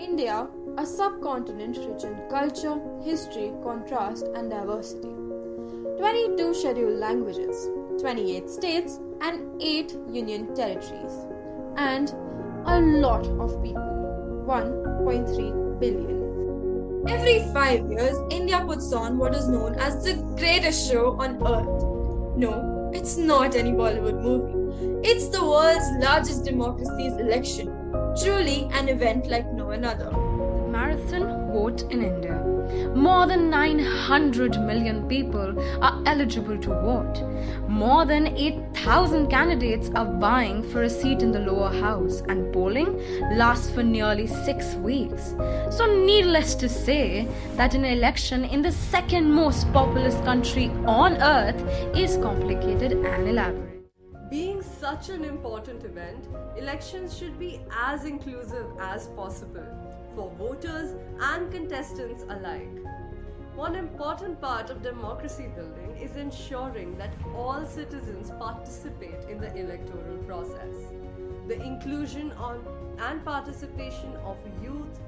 India, a subcontinent rich in culture, history, contrast, and diversity. 22 scheduled languages, 28 states, and 8 union territories. And a lot of people, 1.3 billion. Every 5 years, India puts on what is known as the greatest show on earth. No, it's not any Bollywood movie. It's the world's largest democracy's election. Truly an event like no another. Marathon vote in India. More than 900 million people are eligible to vote. More than 8,000 candidates are vying for a seat in the lower house, and polling lasts for nearly 6 weeks. So needless to say that an election in the second most populous country on earth is complicated and elaborate. Being such an important event, elections should be as inclusive as possible for voters and contestants alike. One important part of democracy building is ensuring that all citizens participate in the electoral process. The inclusion and participation of youth,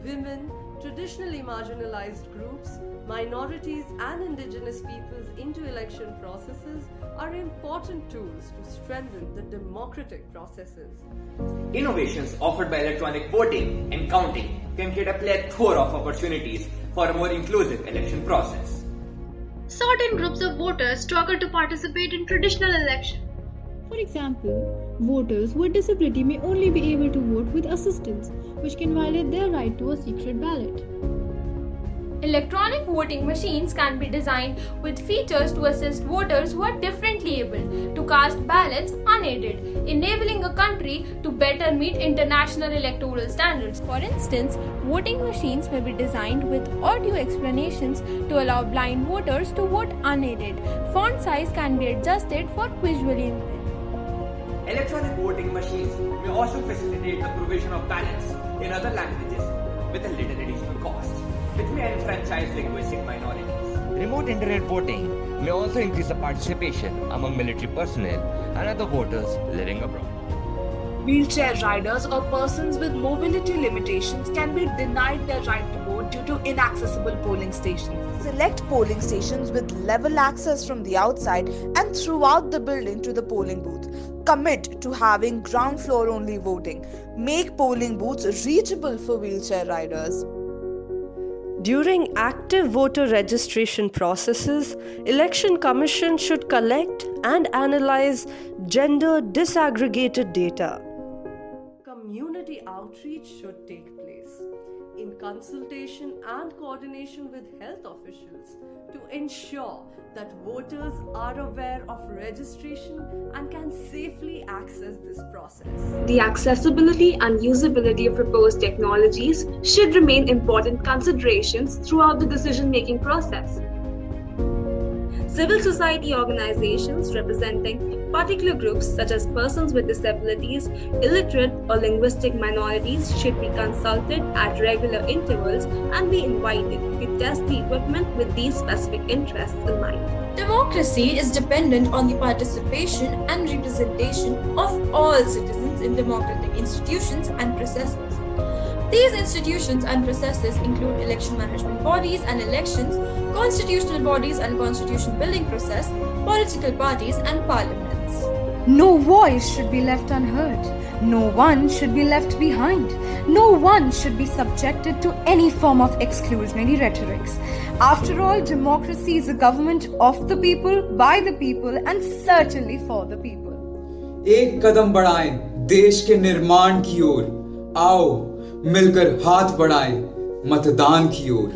women, traditionally marginalized groups, minorities and indigenous peoples into election processes are important tools to strengthen the democratic processes. Innovations offered by electronic voting and counting can create a plethora of opportunities for a more inclusive election process. Certain groups of voters struggle to participate in traditional elections. For example, voters with disability may only be able to vote with assistance, which can violate their right to a secret ballot. Electronic voting machines can be designed with features to assist voters who are differently able to cast ballots unaided, enabling a country to better meet international electoral standards. For instance, voting machines may be designed with audio explanations to allow blind voters to vote unaided. Font size can be adjusted for visually impaired. Electronic voting machines may also facilitate the provision of ballots in other languages with a little additional cost, which may enfranchise linguistic minorities. Remote internet voting may also increase the participation among military personnel and other voters living abroad. Wheelchair riders or persons with mobility limitations can be denied their right to vote due to inaccessible polling stations. Select polling stations with level access from the outside and throughout the building to the polling booth. Commit to having ground floor only voting. Make polling booths reachable for wheelchair riders. During active voter registration processes, Election Commission should collect and analyze gender disaggregated data. Community outreach should take place in consultation and coordination with health officials to ensure that voters are aware of registration and can safely access this process. The accessibility and usability of proposed technologies should remain important considerations throughout the decision-making process. Civil society organizations representing particular groups such as persons with disabilities, illiterate or linguistic minorities should be consulted at regular intervals and be invited to test the equipment with these specific interests in mind. Democracy is dependent on the participation and representation of all citizens in democratic institutions and processes. These institutions and processes include election management bodies and elections, constitutional bodies and constitution building process, political parties and parliaments. No voice should be left unheard. No one should be left behind. No one should be subjected to any form of exclusionary rhetorics. After all, democracy is a government of the people, by the people, and certainly for the people. एक कदम बढ़ाएं देश के निर्माण की ओर. आओ मिलकर हाथ बढ़ाएं मतदान की ओर.